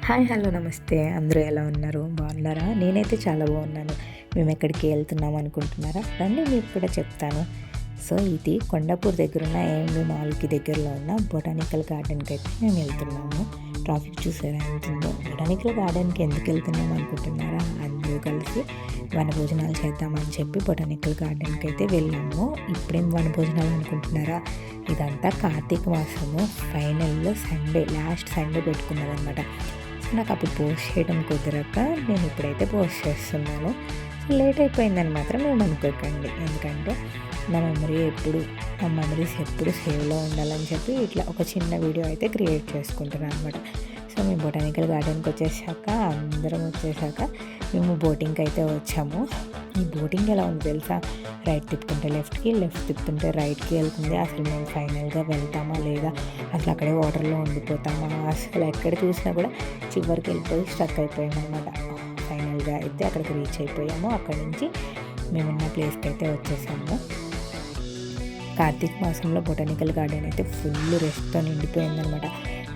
Hi hello నమస్తే. అందరూ ఎలా ఉన్నారు? బాగున్నారా? నేనైతే చాలా బాగున్నాను. మేము ఎక్కడికి వెళ్తున్నాం అనుకుంటున్నారా? రండి మీకు కూడా చెప్తాను. సో ఇది కొండాపూర్ దగ్గరున్న ఏఎంబి మాల్కి దగ్గరలో ఉన్న బొటానికల్ గార్డెన్కి అయితే మేము వెళ్తున్నాము. ట్రాఫిక్ చూసారా ఎంత ఉందో. బొటానికల్ గార్డెన్కి ఎందుకు వెళ్తున్నాం అనుకుంటున్నారా? అందరూ కలిసి వనభోజనాలు చేద్దామని చెప్పి బొటానికల్ గార్డెన్కి అయితే వెళ్ళాము. ఇప్పుడేం వనభోజనాలు అనుకుంటున్నారా? ఇదంతా కార్తీక మాసము ఫైనల్ సండే, లాస్ట్ సండే పెట్టుకున్నదనమాట. నాకు అప్పుడు పోస్ట్ చేయడం కుదరక నేను ఇప్పుడైతే పోస్ట్ చేస్తున్నాను. లేట్ అయిపోయిందని మాత్రం మేము అనుకోకండి, ఎందుకంటే నా మెమరీస్ ఎప్పుడు సేవ్లో ఉండాలని చెప్పి ఇట్లా ఒక చిన్న వీడియో అయితే క్రియేట్ చేసుకుంటున్నాను అనమాట. సో మేము బొటానికల్ గార్డెన్కి అందరం వచ్చేసాక మేము బోటింగ్కి అయితే వచ్చాము. ఈ బోటింగ్ ఎలా ఉంది తెలుసా? రైట్ తిప్పుతుంటే లెఫ్ట్కి, లెఫ్ట్ తిప్పుతుంటే రైట్కి వెళ్తుంది. అసలు మేము ఫైనల్గా వెళ్తామా లేదా, అసలు అక్కడే వాటర్లో ఉండిపోతామా, అసలు ఎక్కడ చూసినా కూడా చివరికి వెళ్ళిపోయి స్ట్రక్ అయిపోయాము అనమాట. ఫైనల్గా అయితే అక్కడికి రీచ్ అయిపోయాము. అక్కడి నుంచి మేమున్న ప్లేస్కి అయితే వచ్చేసాము. కార్తీక మాసంలో బొటానికల్ గార్డెన్ అయితే ఫుల్ రెస్ట్తో నిండిపోయిందనమాట.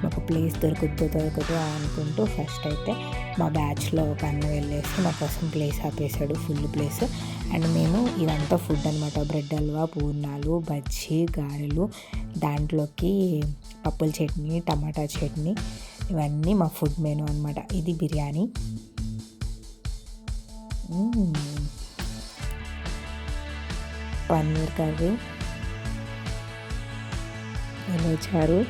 మాకు ప్లేస్ దొరకదు అనుకుంటూ ఫస్ట్ అయితే మా బ్యాచ్లో ఒక అన్న వెళ్ళేసి మా కోసం ప్లేస్ ఆపేశాడు, ఫుల్ ప్లేస్. అండ్ మేము ఇదంతా ఫుడ్ అనమాట. బ్రెడ్ హల్వా, పూర్ణాలు, బజ్జీ, గారెలు, దాంట్లోకి పప్పుల చట్నీ, టమాటా చట్నీ, ఇవన్నీ మా ఫుడ్ మెనూ అనమాట. ఇది బిర్యానీ, పన్నీర్ కర్రీ, చారు,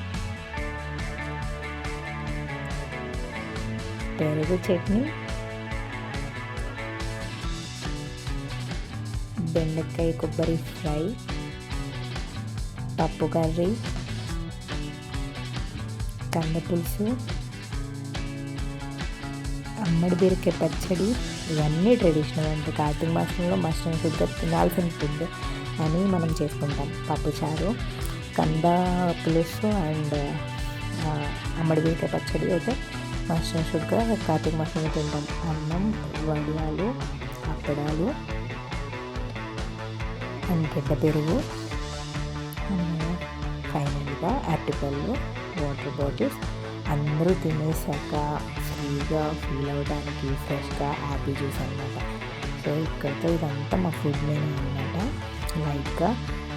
పెరుగు చట్నీ, బెండకాయ కొబ్బరి ఫ్రై, పప్పు కర్రీ, కంద పులుసు, అమ్మడి బీరకాయ పచ్చడి. ఇవన్నీ ట్రెడిషనల్ అంటే కార్తీక మాసంలో మస్టర్డ్ షుడ్గా తినాల్సిన ఫుడ్ అని మనం చేసుకుంటాం. పప్పు చారు, కంద పులుసు అండ్ అమ్మడి బీరకాయ పచ్చడి అయితే మస్టర్డ్ షుడ్గా కార్తీక మాసంలో తింటాం. అన్నం, వడియాలు, అప్పడాలు అండ్ గడ్డ పెరుగు, ఫైనల్గా అరటిపళ్ళు, వాటర్ బాటిల్స్. అందరూ తినేసాక ఫ్రీగా ఫీల్ అవ్వడానికి ఫ్రెష్గా యాపిల్ జ్యూస్ అనమాట. సో ఇక్కడితో ఇదంతా మా ఫుడ్ మెనూ అనమాట. లైట్గా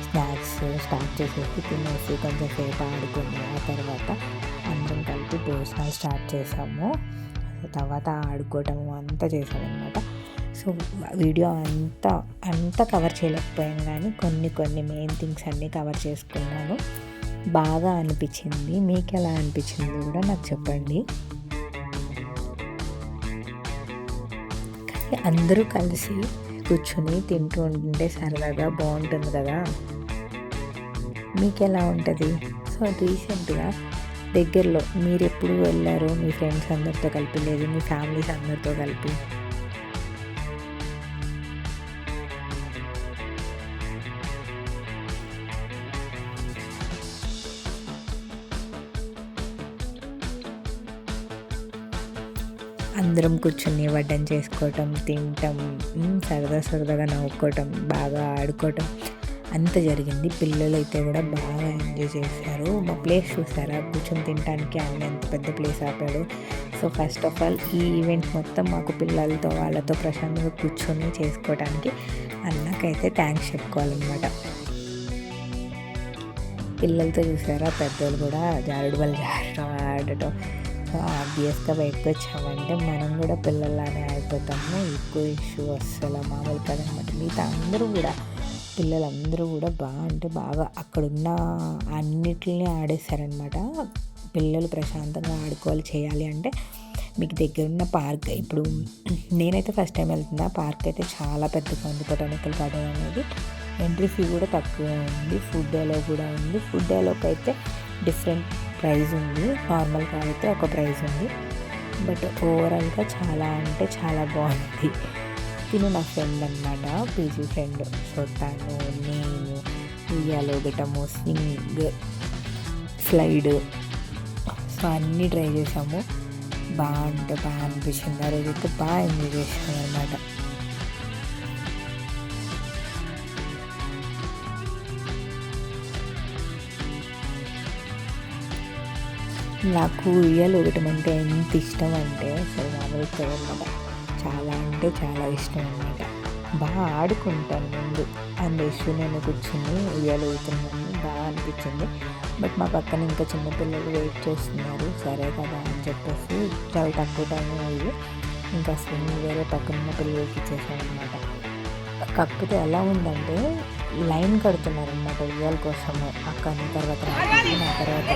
స్నాక్స్ స్టార్ట్ చేసేసి తినేసి కొంచెం సేపు ఆడుకొని ఆ తర్వాత అందరం కలిపి భోజనాలు స్టార్ట్ చేసాము. తర్వాత ఆడుకోవటము అంతా చేసామన్నమాట. సో వీడియో అంతా కవర్ చేయలేకపోయాను, కానీ కొన్ని మెయిన్ థింగ్స్ అన్నీ కవర్ చేసుకున్నాను. బాగా అనిపించింది. మీకు ఎలా అనిపించింది కూడా నాకు చెప్పండి. కానీ అందరూ కలిసి కూర్చుని తింటూ ఉంటుంటే సరదాగా బాగుంటుంది కదా. మీకు ఎలా ఉంటుంది? సో రీసెంట్గా దగ్గరలో మీరు ఎప్పుడు వెళ్ళారో మీ ఫ్రెండ్స్ అందరితో కలిపి, లేదు మీ ఫ్యామిలీస్ అందరితో కలిపి? అందరం కూర్చొని వడ్డం చేసుకోవటం, తినటం, సరదాగా నవ్వుకోవటం, బాగా ఆడుకోవటం అంత జరిగింది. పిల్లలు అయితే కూడా బాగా ఎంజాయ్ చేశారు. మా ప్లేస్ చూసారా? కూర్చొని తినడానికి ఆయన ఎంత పెద్ద ప్లేస్ ఆపాడు. సో ఫస్ట్ ఆఫ్ ఆల్ ఈ ఈవెంట్ మొత్తం మాకు పిల్లలతో వాళ్ళతో ప్రశాంతంగా కూర్చొని చేసుకోవడానికి అన్నకైతే థ్యాంక్స్ చెప్పుకోవాలన్నమాట. పిల్లలతో చూసారా? పెద్దలు కూడా జారుడు బళ్ళు జారడం, ఆడటం. ఆబ్వియస్గా బయటకు వచ్చామంటే మనం కూడా పిల్లల్లానే అయిపోతాము. ఎక్కువ ఇష్యూ అస్సలు మామూలు కదనమాట. మిగతా పిల్లలందరూ కూడా బాగా అక్కడున్న అన్నిటిని ఆడేశారనమాట. పిల్లలు ప్రశాంతంగా ఆడుకోవాలి చేయాలి అంటే మీకు దగ్గరున్న పార్క్, ఇప్పుడు నేనైతే ఫస్ట్ టైం వెళ్తున్నా. పార్క్ అయితే చాలా పెద్దగా ఉంది. బొటానికల్ గార్డెన్ అనేది ఎంట్రీ ఫీ కూడా తక్కువ ఉంది. ఫుడ్ అలో కూడా ఉంది. ఫుడ్ అలోకి అయితే డిఫరెంట్ ప్రైస్ ఉంది, నార్మల్గా అయితే ఒక ప్రైస్ ఉంది. బట్ ఓవరాల్గా చాలా బాగుంది. తిను నా ఫ్రెండ్ అనమాట, పీజీ ఫ్రెండ్. సో తను, నేను ఉయ్యాలో గటము, స్వింగ్, స్లైడ్, సో అన్నీ ట్రై చేసాము. బాగా అనిపించింది. ఆ రోజైతే బాగా ఎంజాయ్ చేసాము అనమాట. నాకు ఉయ్యాలు ఊగటం అంటే ఎంత ఇష్టం అంటే అసలు మామూలు కదన్నమాట. చాలా అంటే చాలా ఇష్టం అన్నమాట. బాగా ఆడుకుంటాను ముందు. అండ్ యశు నేను కూర్చుని ఉయ్యాలు ఊగుతున్నాను, బాగా అనిపించింది. బట్ మా పక్కన ఇంకా చిన్నపిల్లలు వెయిట్ చేస్తున్నారు. సరే కదా అని చెప్పేసి చాలా తక్కువ టైం అయ్యి ఇంకా స్వింగ్ వేరే పక్కన ఉన్న పిల్లలకి ఇచ్చేసామన్నమాట. కాకపోతే ఎలా ఉందంటే లైన్ కడుతున్నారనమాట ఉయ్యాల కోసము. అక్కని తర్వాత నా తర్వాత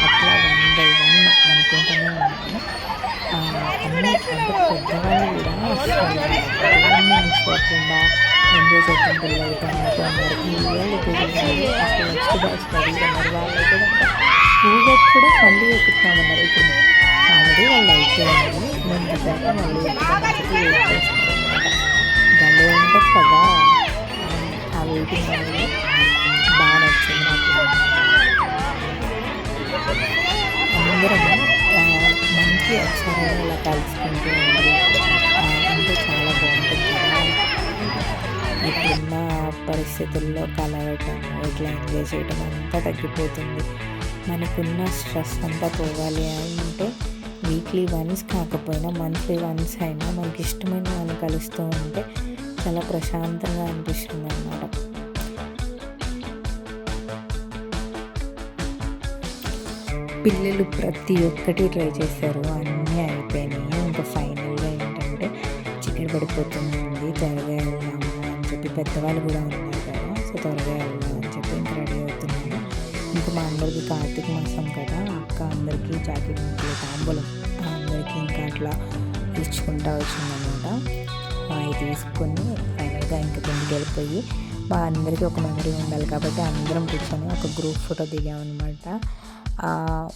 అట్లా 1 by 1 అనుకుంటూనే ఉన్నాను. అన్నీ అంటే పెద్దవాళ్ళు కూడా మిస్ అవ్వకుండా ఎంజాయ్ చేసిన పిల్లలతో అన్నట్టు ఉన్నారు. ఈ ఉయ్యాలు పిల్లలు అసలు నెక్స్ట్ బ్యాచ్ అడుగుతున్నారు. వాళ్ళు కూడా ఊగకు కూడా మళ్ళీ ఎక్కుతామన్నారు. ఇప్పుడు ఆల్రెడీ వాళ్ళు అయిపోయింది, మేము దిగాక మళ్ళీ ఎక్కుతామని చెప్పి వెయిట్ చేస్తున్నారు అనమాట. భలే ఉంటుంది కదా ఆ వెయిటింగ్ అనేది. బాగా నచ్చింది నాకు. అందరం మంచి ఒకసారి ఇలా కలుసుకుంటూ ఉంది అంటే చాలా బాగుంటుంది కదా. ఇప్పుడున్న పరిస్థితుల్లో కలవటం, ఇట్లా ఎంజాయ్ చేయటం అంతా తగ్గిపోతుంది. మనకున్న స్ట్రెస్ అంతా పోవాలి అంటే వీక్లీ వన్స్ కాకపోయినా మంత్లీ వన్స్ అయినా మనకి ఇష్టమైన వాళ్ళు కలుస్తూ ఉంటే చాలా ప్రశాంతంగా అనిపిస్తుంది అన్నమాట. పిల్లలు ప్రతి ఒక్కటి ట్రై చేశారు, అన్నీ అయిపోయినాయి. ఇంకా ఫైనల్గా ఏంటంటే చికెన్ పడిపోతుంది, త్వరగా వెళ్దాము అని చెప్పి పెద్దవాళ్ళు కూడా ఉన్నారు కదా, సో త్వరగా వెళ్దాం అని చెప్పి ఇంకా రెడీ అవుతున్నాను. ఇంకా మా అందరికీ కార్తీక మాసం కదా, అక్క అందరికీ జాకెట్ ముక్కలు తాంబూలం అందరికీ ఇంకా అట్లా ఇచ్చుకుంటా వచ్చిందనమాట. అవి తీసుకొని ఫైనల్గా ఇంకా కిందికి వెళ్ళిపోయి మా అందరికీ ఒక మెమరీ ఉండాలి కాబట్టి అందరం కూర్చొని ఒక గ్రూప్ ఫోటో దిగామన్నమాట.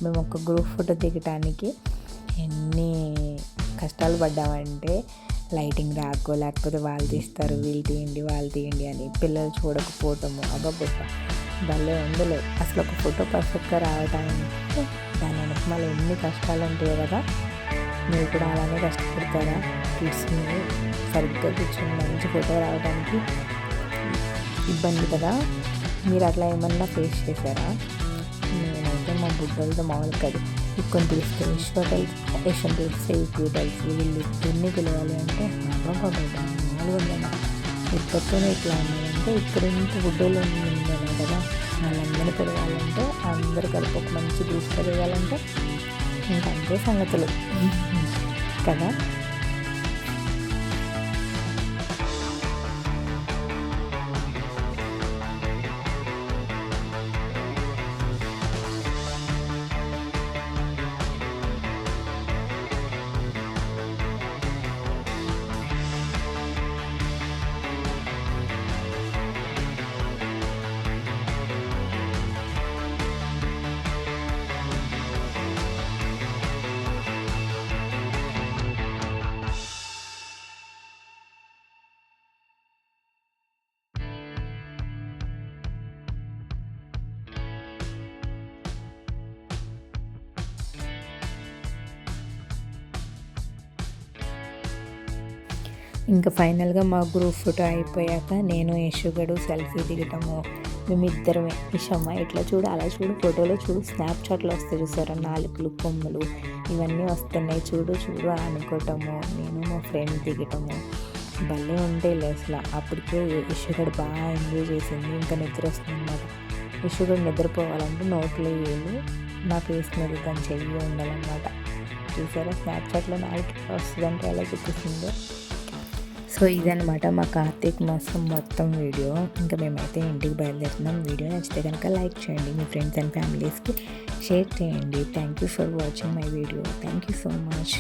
మేము ఒక గ్రూప్ ఫోటో దిగటానికి ఎన్ని కష్టాలు పడ్డామంటే లైటింగ్ రాకో, లేకపోతే వాళ్ళు తీస్తారు వీళ్ళు తీయండి వాళ్ళు తీయండి అని పిల్లలు చూడకపోవటము. అబ్బాబ్బా భలే ఉండలేదు అసలు. ఒక ఫోటో పర్ఫెక్ట్గా రావడానికి దాని వెనక ఎన్ని కష్టాలు ఉంటాయో కదా. మీరు కూడా అలానే కష్టపడతారా? కిడ్స్ని సరిగ్గా కూర్చొని మంచి ఫోటో రావడానికి ఇబ్బంది కదా. మీరు అట్లా ఏమన్నా ఫేస్ చేశారా? నేనైతే మా బుడ్డలతో మామూలు కాదు. ఇక్కడ పిలిస్తే యశ్వర్ పిలిస్తే ఇప్పుడు తెలిసి వీళ్ళు ఇద్దరిని పిలవాలి అంటే మామూలుగా ఉందన్న. ఇప్పటితోనే ఇట్లా ఉన్నాయంటే ఇక్కడ ఇంత బుడ్డలు ఉందనే కదా, వాళ్ళందరినీ పిలవాలంటే అందరూ కలిపి ఒక మంచి గ్రూప్ చదవాలంటే ఇంకా అంతే సంగతులు కదా. ఇంకా ఫైనల్గా మా గ్రూప్ ఫోటో అయిపోయాక నేను యశుగడు సెల్ఫీ దిగటము. మేమిద్దరమే ఇషమ్మ ఇట్లా చూడు అలా చూడు ఫోటోలో చూడు స్నాప్చాట్లో వస్తాయి చూసారా నాలుగులు కొమ్ములు ఇవన్నీ వస్తున్నాయి చూడు చూడు అనుకోవటము. నేను మా ఫ్రెండ్ దిగటము భలే ఉంటాయి అసలు. అప్పటికే యశుగడు బాగా ఎంజాయ్ చేసింది. ఇంకా నిద్ర వస్తుంది అన్నమాట. యశుగడు నిద్రపోవాలంటే నోట్లో వేలు నా ఫేస్ మీద దాని చెయ్యి ఉండాలన్నమాట. చూసారా స్నాప్చాట్లో నాలుగు వస్తుందంటే ఎలా చూపిస్తుందో. సో ఇదనమాట మా కార్తీక మాసం మొత్తం వీడియో. ఇంకా మేమైతే ఇంటికి బయలుదేరుతున్నాం. వీడియో నచ్చితే కనుక లైక్ చేయండి, మీ ఫ్రెండ్స్ అండ్ ఫ్యామిలీస్కి షేర్ చేయండి. Thank you for watching my video. Thank you so much.